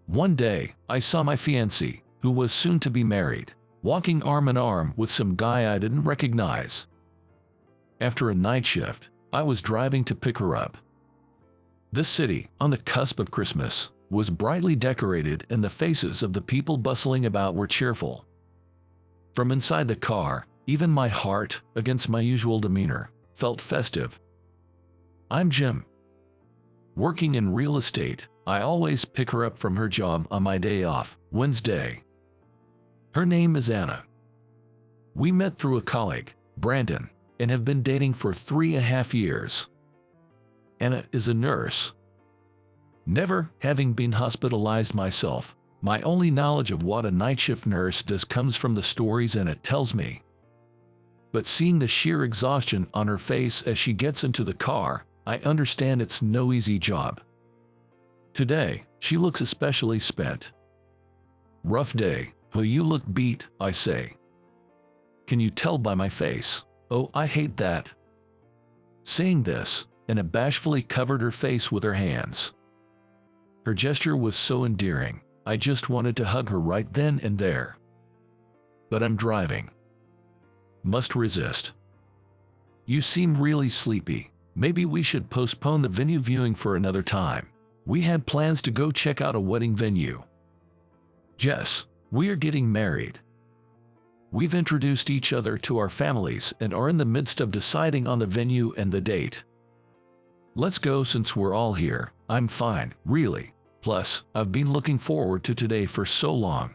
One day, I saw my fiancée, who was soon to be married, walking arm in arm with some guy I didn't recognize. After a night shift, I was driving to pick her up. This city, on the cusp of Christmas, was brightly decorated and the faces of the people bustling about were cheerful. From inside the car, even my heart, against my usual demeanor, felt festive. I'm Jim. Working in real estate, I always pick her up from her job on my day off, Wednesday. Her name is Anna. We met through a colleague, Brandon, and have been dating for 3.5 years. Anna is a nurse. Never having been hospitalized myself, my only knowledge of what a night shift nurse does comes from the stories Anna tells me. But seeing the sheer exhaustion on her face as she gets into the car, I understand it's no easy job. Today, she looks especially spent. Rough day. "Oh, you look beat," I say. "Can you tell by my face?" "Oh, I hate that." Saying this, Anna bashfully covered her face with her hands. Her gesture was so endearing, I just wanted to hug her right then and there. But I'm driving. Must resist. "You seem really sleepy. Maybe we should postpone the venue viewing for another time. We had plans to go check out a wedding venue." "Jess, we are getting married. We've introduced each other to our families and are in the midst of deciding on the venue and the date. Let's go since we're all here." "I'm fine, really. Plus, I've been looking forward to today for so long."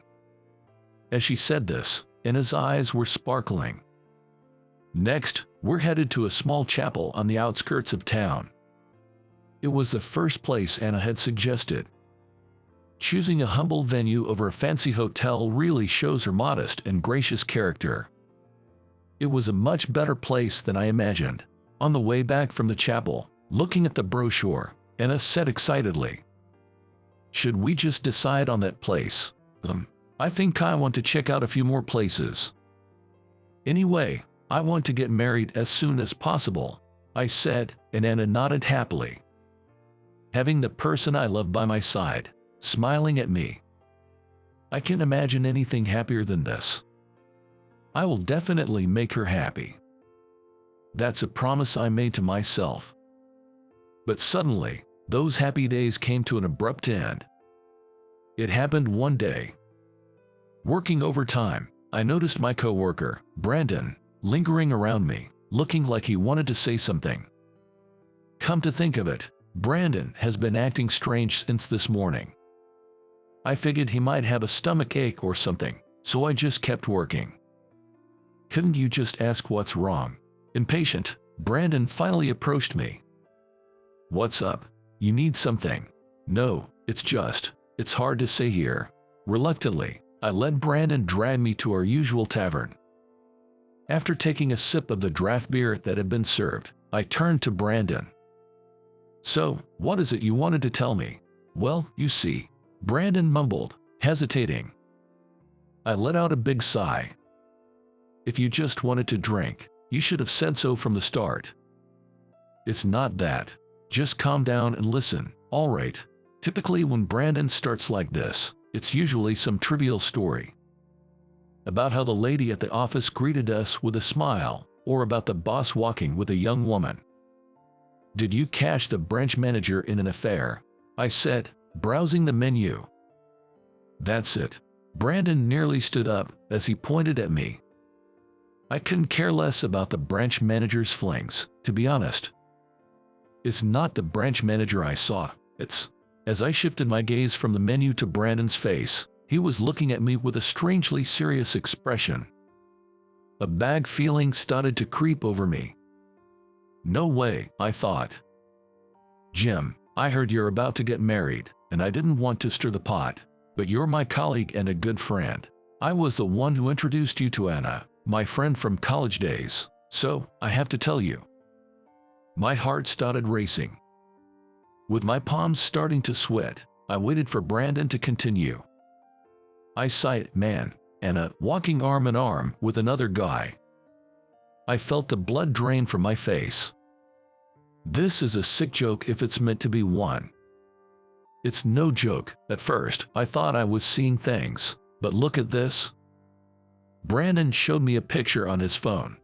As she said this, Anna's eyes were sparkling. Next, we're headed to a small chapel on the outskirts of town. It was the first place Anna had suggested. Choosing a humble venue over a fancy hotel really shows her modest and gracious character. It was a much better place than I imagined. On the way back from the chapel, looking at the brochure, Anna said excitedly, "Should we just decide on that place? I think I want to check out a few more places. Anyway, I want to get married as soon as possible," I said, and Anna nodded happily. Having the person I love by my side, smiling at me. I can't imagine anything happier than this. I will definitely make her happy. That's a promise I made to myself. But suddenly, those happy days came to an abrupt end. It happened one day. Working overtime, I noticed my coworker, Brandon, lingering around me, looking like he wanted to say something. Come to think of it, Brandon has been acting strange since this morning. I figured he might have a stomach ache or something, so I just kept working. "Couldn't you just ask what's wrong?" Impatient, Brandon finally approached me. "What's up? You need something?" "No, it's hard to say here." Reluctantly, I let Brandon drag me to our usual tavern. After taking a sip of the draft beer that had been served, I turned to Brandon. "So, what is it you wanted to tell me?" "Well, you see," Brandon mumbled, hesitating. I let out a big sigh. "If you just wanted to drink, you should have said so from the start." "It's not that. Just calm down and listen, all right?" Typically when Brandon starts like this, it's usually some trivial story. About how the lady at the office greeted us with a smile, or about the boss walking with a young woman. "Did you catch the branch manager in an affair?" I said, browsing the menu. "That's it." Brandon nearly stood up as he pointed at me. I couldn't care less about the branch manager's flings, to be honest. "It's not the branch manager I saw, it's..." As I shifted my gaze from the menu to Brandon's face, he was looking at me with a strangely serious expression. A bad feeling started to creep over me. No way, I thought. "Jim, I heard you're about to get married, and I didn't want to stir the pot, but you're my colleague and a good friend. I was the one who introduced you to Anna, my friend from college days, so I have to tell you." My heart started racing. With my palms starting to sweat, I waited for Brandon to continue. "I saw it, man, Anna walking arm in arm with another guy." I felt the blood drain from my face. This is a sick joke if it's meant to be one. It's no joke. At first, I thought I was seeing things. But look at this. Brandon showed me a picture on his phone.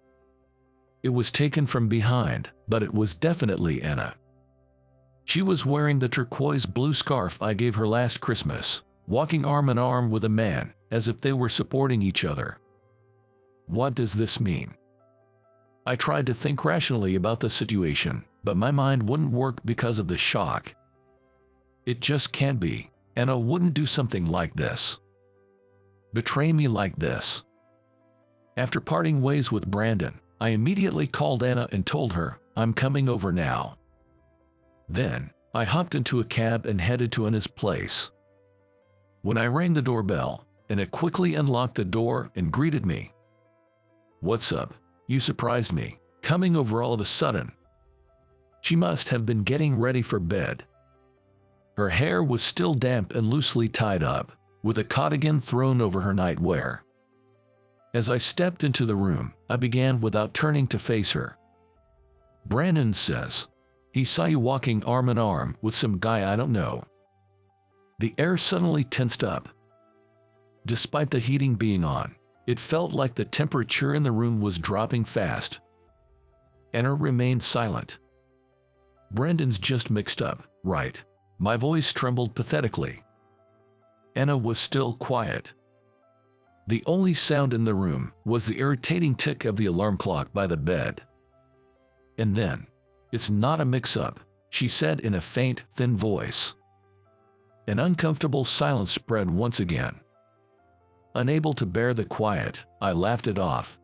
It was taken from behind, but it was definitely Anna. She was wearing the turquoise blue scarf I gave her last Christmas, walking arm in arm with a man, as if they were supporting each other. What does this mean? I tried to think rationally about the situation, but my mind wouldn't work because of the shock. It just can't be. Anna wouldn't do something like this. Betray me like this. After parting ways with Brandon, I immediately called Anna and told her, I'm coming over now. Then, I hopped into a cab and headed to Anna's place. When I rang the doorbell, Anna quickly unlocked the door and greeted me. What's up? You surprised me, coming over all of a sudden. She must have been getting ready for bed. Her hair was still damp and loosely tied up, with a cardigan thrown over her nightwear. As I stepped into the room, I began without turning to face her. Brandon says, he saw you walking arm in arm with some guy I don't know. The air suddenly tensed up. Despite the heating being on, it felt like the temperature in the room was dropping fast. Anna remained silent. Brandon's just mixed up, right? My voice trembled pathetically. Anna was still quiet. The only sound in the room was the irritating tick of the alarm clock by the bed. And then, it's not a mix-up, she said in a faint, thin voice. An uncomfortable silence spread once again. Unable to bear the quiet, I laughed it off.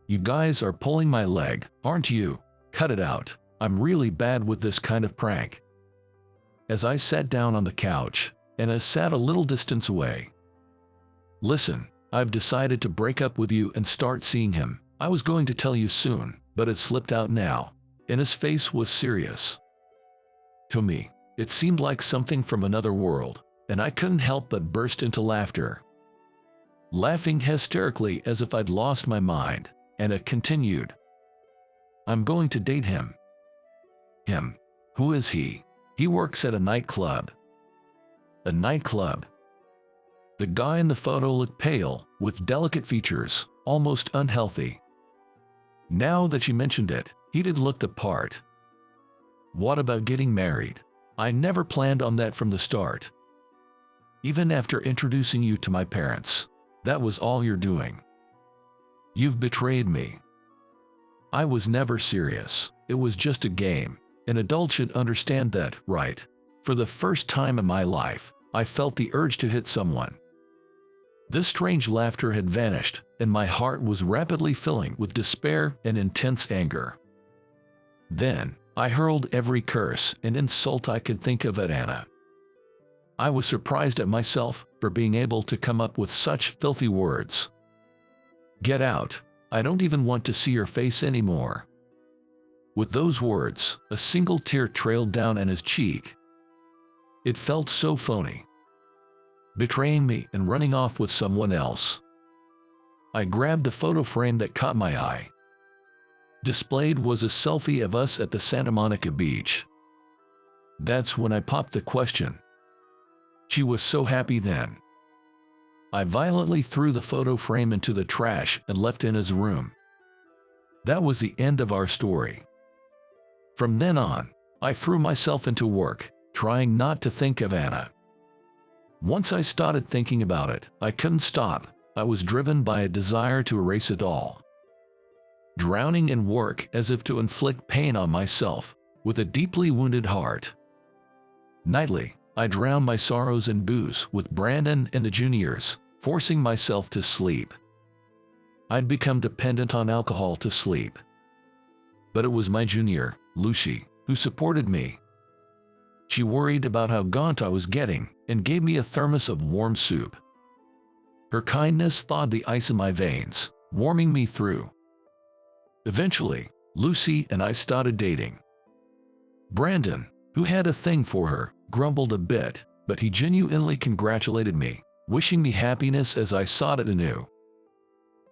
You guys are pulling my leg, aren't you? Cut it out. I'm really bad with this kind of prank. As I sat down on the couch, Anna sat a little distance away. Listen, I've decided to break up with you and start seeing him. I was going to tell you soon, but it slipped out now. Anna's face was serious. To me, it seemed like something from another world, and I couldn't help but burst into laughter. Laughing hysterically as if I'd lost my mind, Anna continued. I'm going to date him. Him? Who is he? He works at a nightclub. A nightclub? The guy in the photo looked pale, with delicate features, almost unhealthy. Now that she mentioned it, he did look the part. What about getting married? I never planned on that from the start. Even after introducing you to my parents, that was all you're doing. You've betrayed me. I was never serious. It was just a game. An adult should understand that, right? For the first time in my life, I felt the urge to hit someone. This strange laughter had vanished, and my heart was rapidly filling with despair and intense anger. Then, I hurled every curse and insult I could think of at Anna. I was surprised at myself for being able to come up with such filthy words. Get out. I don't even want to see your face anymore. With those words, a single tear trailed down Anna's cheek. It felt so phony. Betraying me and running off with someone else. I grabbed the photo frame that caught my eye. Displayed was a selfie of us at the Santa Monica beach. That's when I popped the question. She was so happy then. I violently threw the photo frame into the trash and left Anna's room. That was the end of our story. From then on, I threw myself into work, trying not to think of Anna. Once I started thinking about it, I couldn't stop. I was driven by a desire to erase it all. Drowning in work as if to inflict pain on myself, with a deeply wounded heart. Nightly, I drowned my sorrows in booze with Brandon and the juniors, forcing myself to sleep. I'd become dependent on alcohol to sleep. But it was my junior, Lucy, who supported me. She worried about how gaunt I was getting and gave me a thermos of warm soup. Her kindness thawed the ice in my veins, warming me through. Eventually, Lucy and I started dating. Brandon, who had a thing for her, grumbled a bit, but he genuinely congratulated me, wishing me happiness as I sought it anew.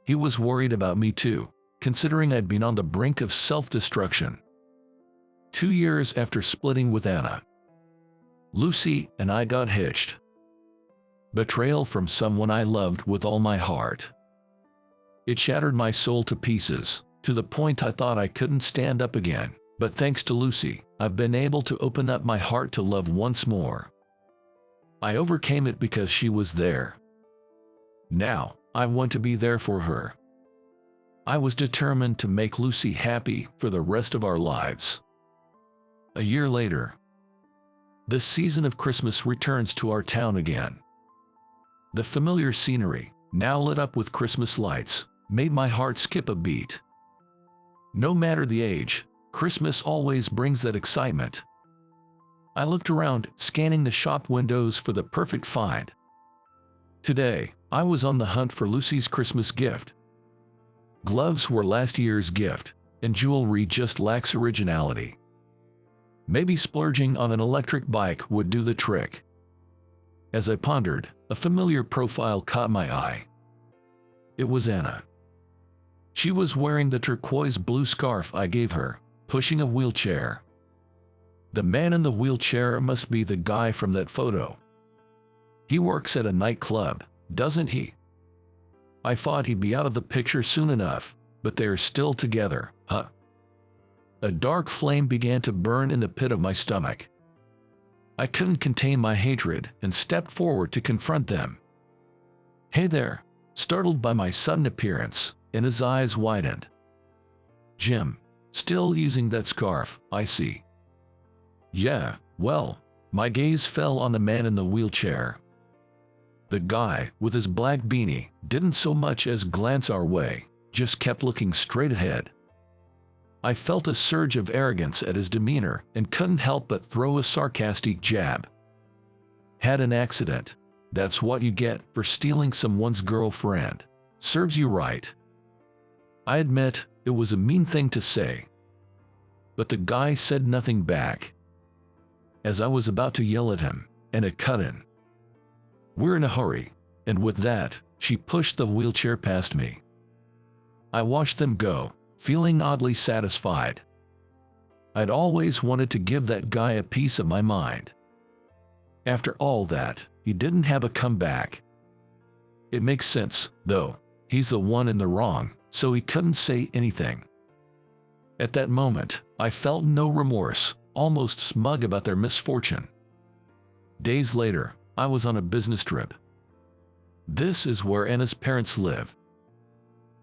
He was worried about me too, considering I'd been on the brink of self-destruction. 2 years after splitting with Anna, Lucy and I got hitched. Betrayal from someone I loved with all my heart. It shattered my soul to pieces, to the point I thought I couldn't stand up again. But thanks to Lucy, I've been able to open up my heart to love once more. I overcame it because she was there. Now, I want to be there for her. I was determined to make Lucy happy for the rest of our lives. A year later, the season of Christmas returns to our town again. The familiar scenery, now lit up with Christmas lights, made my heart skip a beat. No matter the age, Christmas always brings that excitement. I looked around, scanning the shop windows for the perfect find. Today, I was on the hunt for Lucy's Christmas gift. Gloves were last year's gift, and jewelry just lacks originality. Maybe splurging on an electric bike would do the trick. As I pondered, a familiar profile caught my eye. It was Anna. She was wearing the turquoise blue scarf I gave her, pushing a wheelchair. The man in the wheelchair must be the guy from that photo. He works at a nightclub, doesn't he? I thought he'd be out of the picture soon enough, but they're still together, huh? A dark flame began to burn in the pit of my stomach. I couldn't contain my hatred and stepped forward to confront them. "Hey there," startled by my sudden appearance, and his eyes widened. "Jim, still using that scarf, I see." "Yeah, well," my gaze fell on the man in the wheelchair. The guy, with his black beanie, didn't so much as glance our way, just kept looking straight ahead. I felt a surge of arrogance at his demeanor and couldn't help but throw a sarcastic jab. "Had an accident. That's what you get for stealing someone's girlfriend. Serves you right." I admit, it was a mean thing to say. But the guy said nothing back. As I was about to yell at him, and it cut in. "We're in a hurry," and with that, she pushed the wheelchair past me. I watched them go, feeling oddly satisfied. I'd always wanted to give that guy a piece of my mind. After all that, he didn't have a comeback. It makes sense, though. He's the one in the wrong, so he couldn't say anything. At that moment, I felt no remorse, almost smug about their misfortune. Days later, I was on a business trip. This is where Anna's parents live.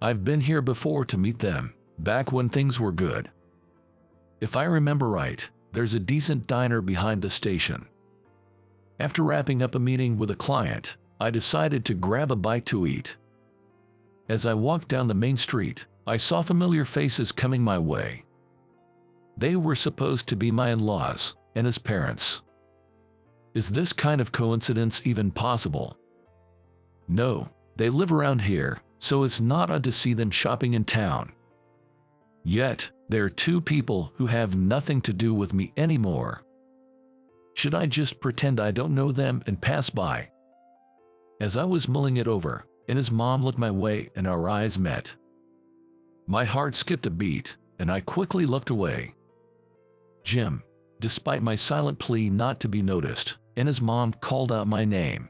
I've been here before to meet them, back when things were good. If I remember right, there's a decent diner behind the station. After wrapping up a meeting with a client, I decided to grab a bite to eat. As I walked down the main street, I saw familiar faces coming my way. They were supposed to be my in-laws, Anna's parents. Is this kind of coincidence even possible? No, they live around here, so it's not odd to see them shopping in town. Yet, there are two people who have nothing to do with me anymore. Should I just pretend I don't know them and pass by? As I was mulling it over, Anna's mom looked my way and our eyes met. My heart skipped a beat, and I quickly looked away. "Jim," despite my silent plea not to be noticed, Anna's mom called out my name.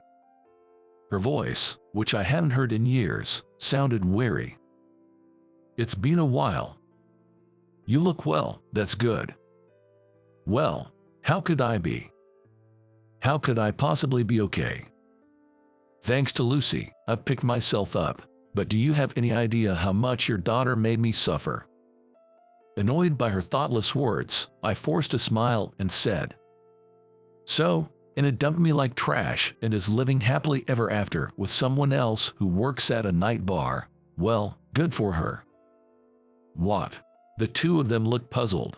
Her voice, which I hadn't heard in years, sounded weary. "It's been a while. You look well, that's good." Well, how could I be? How could I possibly be okay? Thanks to Lucy, I've picked myself up, but do you have any idea how much your daughter made me suffer? Annoyed by her thoughtless words, I forced a smile and said, "So, Anna dumped me like trash and is living happily ever after with someone else who works at a night bar. Well, good for her." "What?" The two of them looked puzzled.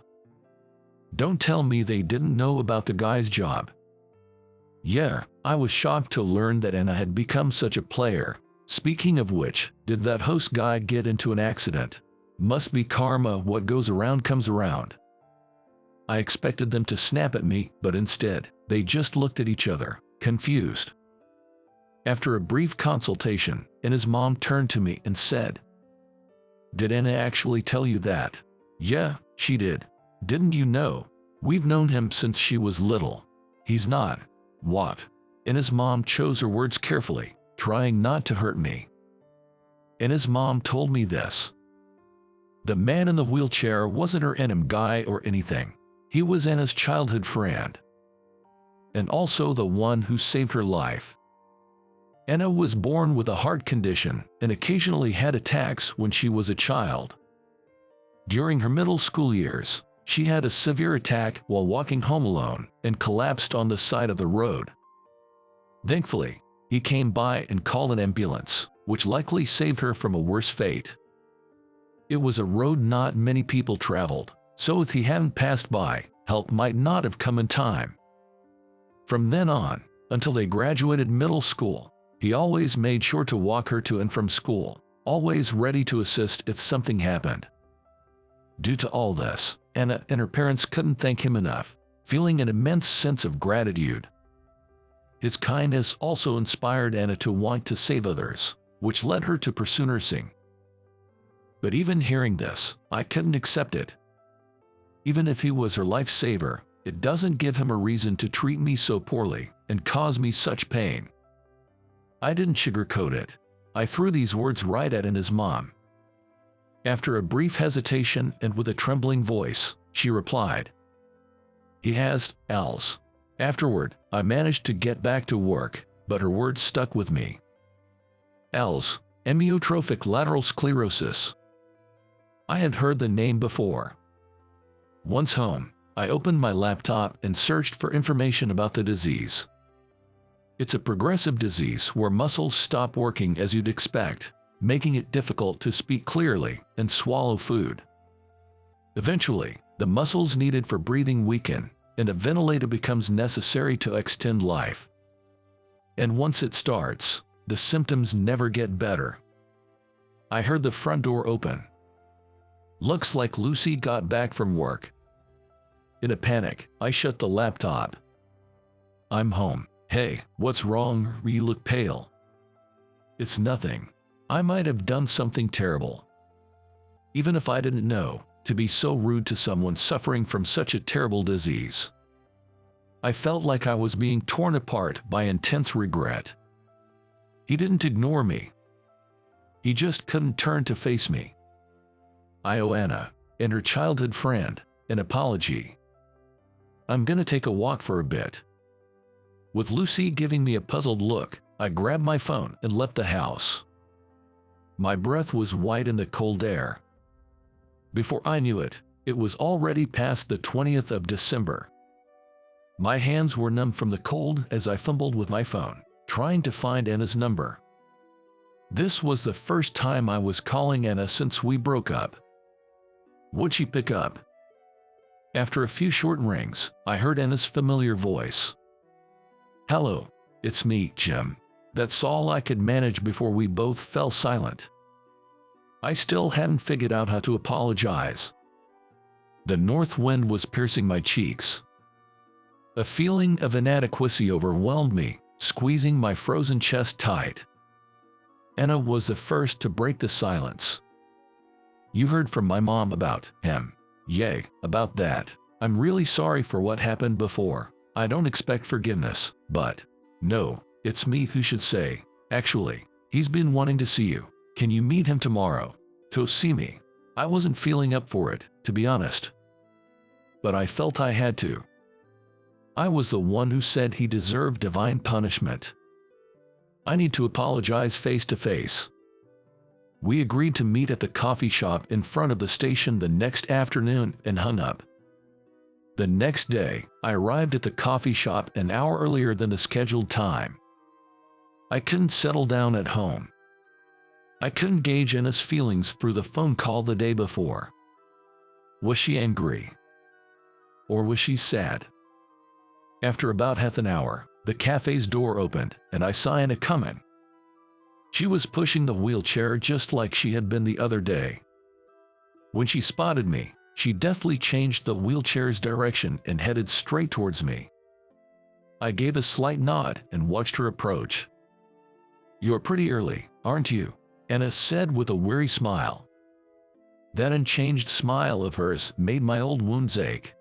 "Don't tell me they didn't know about the guy's job." Yeah, I was shocked to learn that Anna had become such a player. Speaking of which, did that host guy get into an accident? Must be karma, what goes around comes around. I expected them to snap at me, but instead, they just looked at each other, confused. After a brief consultation, Anna's mom turned to me and said, "Did Anna actually tell you that?" "Yeah, she did. Didn't you know? We've known him since she was little." He's not. What? And his mom chose her words carefully, trying not to hurt me. And his mom told me this. The man in the wheelchair wasn't her enemy guy or anything. He was Anna's childhood friend. And also the one who saved her life. Anna was born with a heart condition and occasionally had attacks when she was a child. During her middle school years, she had a severe attack while walking home alone and collapsed on the side of the road. Thankfully, he came by and called an ambulance, which likely saved her from a worse fate. It was a road not many people traveled, so if he hadn't passed by, help might not have come in time. From then on, until they graduated middle school, he always made sure to walk her to and from school, always ready to assist if something happened. Due to all this, Anna and her parents couldn't thank him enough, feeling an immense sense of gratitude. His kindness also inspired Anna to want to save others, which led her to pursue nursing. But even hearing this, I couldn't accept it. Even if he was her lifesaver, it doesn't give him a reason to treat me so poorly and cause me such pain. I didn't sugarcoat it. I threw these words right at Anna's mom. After a brief hesitation and with a trembling voice, she replied, "He has, else." Afterward, I managed to get back to work, but her words stuck with me. else, amyotrophic lateral sclerosis. I had heard the name before. Once home, I opened my laptop and searched for information about the disease. It's a progressive disease where muscles stop working as you'd expect, making it difficult to speak clearly and swallow food. Eventually, the muscles needed for breathing weaken, and a ventilator becomes necessary to extend life. And once it starts, the symptoms never get better. I heard the front door open. Looks like Lucy got back from work. In a panic, I shut the laptop. "I'm home. Hey, what's wrong? You look pale." "It's nothing. I might have done something terrible." Even if I didn't know, to be so rude to someone suffering from such a terrible disease. I felt like I was being torn apart by intense regret. He didn't ignore me. He just couldn't turn to face me. I owe Anna, and her childhood friend, an apology. I'm gonna take a walk for a bit. With Lucy giving me a puzzled look, I grabbed my phone and left the house. My breath was white in the cold air. Before I knew it, it was already past the 20th of December. My hands were numb from the cold as I fumbled with my phone, trying to find Anna's number. This was the first time I was calling Anna since we broke up. Would she pick up? After a few short rings, I heard Anna's familiar voice. "Hello, it's me, Jim." That's all I could manage before we both fell silent. I still hadn't figured out how to apologize. The north wind was piercing my cheeks. A feeling of inadequacy overwhelmed me, squeezing my frozen chest tight. Anna was the first to break the silence. "You heard from my mom about him." "Yay, about that. I'm really sorry for what happened before. I don't expect forgiveness, but no, it's me who should say. Actually, he's been wanting to see you. Can you meet him tomorrow? To see me?" I wasn't feeling up for it, to be honest. But I felt I had to. I was the one who said he deserved divine punishment. I need to apologize face to face. We agreed to meet at the coffee shop in front of the station the next afternoon and hung up. The next day, I arrived at the coffee shop an hour earlier than the scheduled time. I couldn't settle down at home. I couldn't gauge Anna's feelings through the phone call the day before. Was she angry? Or was she sad? After about half an hour, the cafe's door opened and I saw Anna coming. She was pushing the wheelchair just like she had been the other day. When she spotted me, she deftly changed the wheelchair's direction and headed straight towards me. I gave a slight nod and watched her approach. "You're pretty early, aren't you?" Anna said with a weary smile. That unchanged smile of hers made my old wounds ache.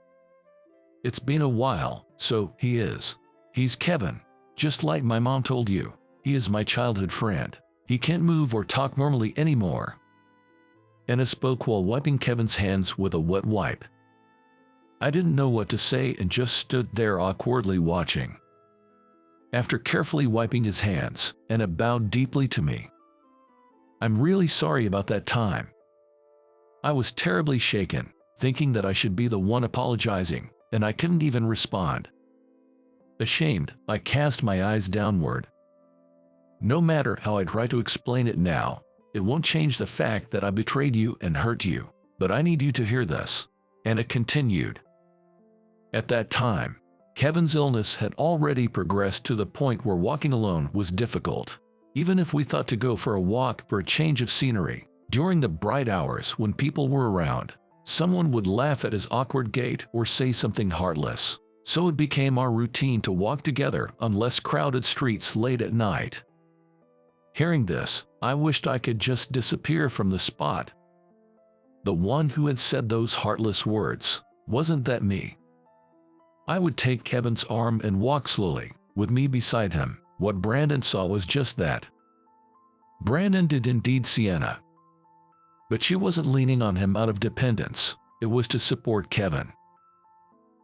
It's been a while, so he is. He's Kevin. Just like my mom told you, he is my childhood friend. He can't move or talk normally anymore. Anna spoke while wiping Kevin's hands with a wet wipe. I didn't know what to say and just stood there awkwardly watching. After carefully wiping his hands, Anna bowed deeply to me. I'm really sorry about that time. I was terribly shaken, thinking that I should be the one apologizing, and I couldn't even respond. Ashamed, I cast my eyes downward. No matter how I try to explain it now, it won't change the fact that I betrayed you and hurt you, but I need you to hear this. And it continued. At that time, Kevin's illness had already progressed to the point where walking alone was difficult. Even if we thought to go for a walk for a change of scenery, during the bright hours when people were around, someone would laugh at his awkward gait or say something heartless. So it became our routine to walk together on less crowded streets late at night. Hearing this, I wished I could just disappear from the spot. The one who had said those heartless words, wasn't that me? I would take Kevin's arm and walk slowly, with me beside him. What Brandon saw was just that. Brandon did indeed see Anna. But she wasn't leaning on him out of dependence, it was to support Kevin.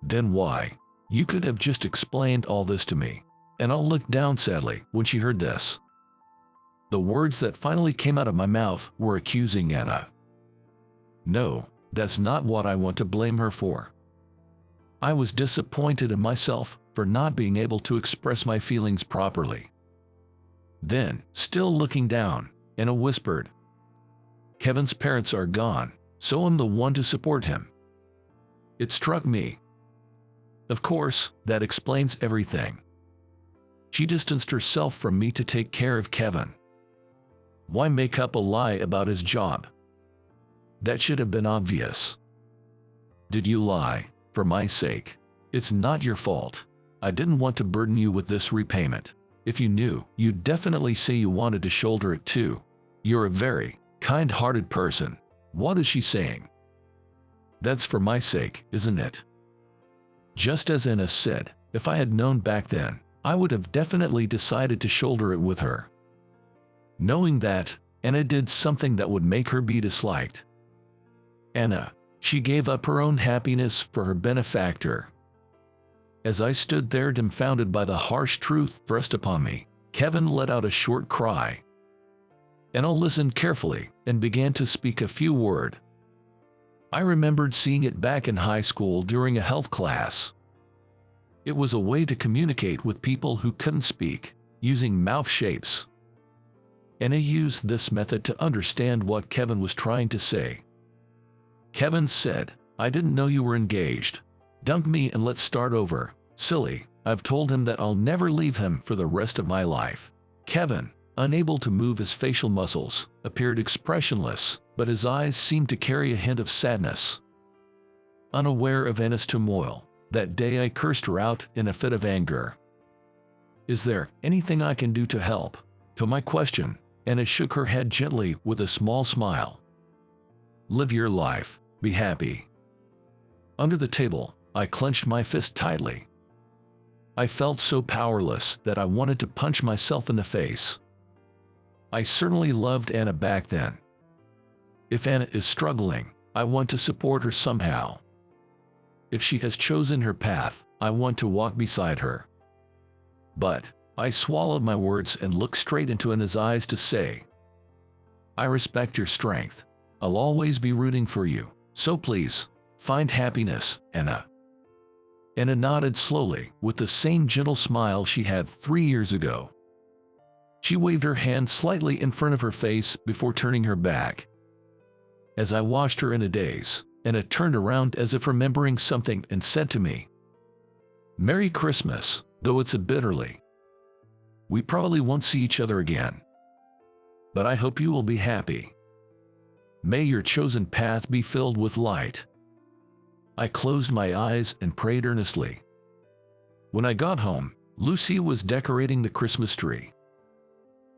Then why? You could have just explained all this to me. And I'll look down sadly when she heard this. The words that finally came out of my mouth were accusing Anna. No, that's not what I want to blame her for. I was disappointed in myself for not being able to express my feelings properly. Then, still looking down, Anna whispered, Kevin's parents are gone, so I'm the one to support him. It struck me. Of course, that explains everything. She distanced herself from me to take care of Kevin. Why make up a lie about his job? That should have been obvious. Did you lie? For my sake. It's not your fault. I didn't want to burden you with this repayment. If you knew, you'd definitely say you wanted to shoulder it too. You're a very kind-hearted person. What is she saying? That's for my sake, isn't it? Just as Anna said, if I had known back then, I would have definitely decided to shoulder it with her. Knowing that, Anna did something that would make her be disliked. Anna. She gave up her own happiness for her benefactor. As I stood there dumbfounded by the harsh truth thrust upon me, Kevin let out a short cry. Anna listened carefully and began to speak a few words. I remembered seeing it back in high school during a health class. It was a way to communicate with people who couldn't speak, using mouth shapes. Anna used this method to understand what Kevin was trying to say. Kevin said, I didn't know you were engaged. Dump me and let's start over. Silly, I've told him that I'll never leave him for the rest of my life. Kevin, unable to move his facial muscles, appeared expressionless, but his eyes seemed to carry a hint of sadness. Unaware of Anna's turmoil, that day I cursed her out in a fit of anger. Is there anything I can do to help? To my question, Anna shook her head gently with a small smile. Live your life. Be happy. Under the table, I clenched my fist tightly. I felt so powerless that I wanted to punch myself in the face. I certainly loved Anna back then. If Anna is struggling, I want to support her somehow. If she has chosen her path, I want to walk beside her. But I swallowed my words and looked straight into Anna's eyes to say, I respect your strength. I'll always be rooting for you. So please, find happiness, Anna. Anna nodded slowly, with the same gentle smile she had 3 years ago. She waved her hand slightly in front of her face before turning her back. As I watched her in a daze, Anna turned around as if remembering something and said to me, Merry Christmas, though it's a bitterly. We probably won't see each other again. But I hope you will be happy. May your chosen path be filled with light. I closed my eyes and prayed earnestly. When I got home, Lucy was decorating the Christmas tree.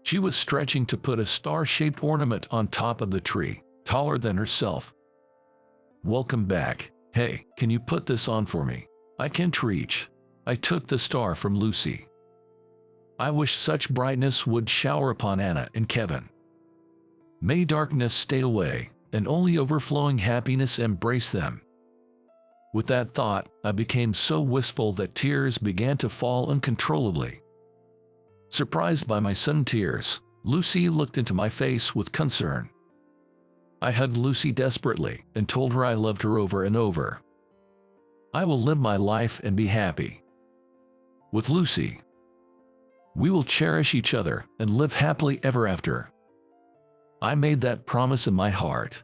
She was stretching to put a star-shaped ornament on top of the tree, taller than herself. Welcome back. Hey, can you put this on for me? I can't reach. I took the star from Lucy. I wish such brightness would shower upon Anna and Kevin. May darkness stay away, and only overflowing happiness embrace them. With that thought, I became so wistful that tears began to fall uncontrollably. Surprised by my sudden tears, Lucy looked into my face with concern. I hugged Lucy desperately and told her I loved her over and over. I will live my life and be happy with Lucy. We will cherish each other and live happily ever after. I made that promise in my heart.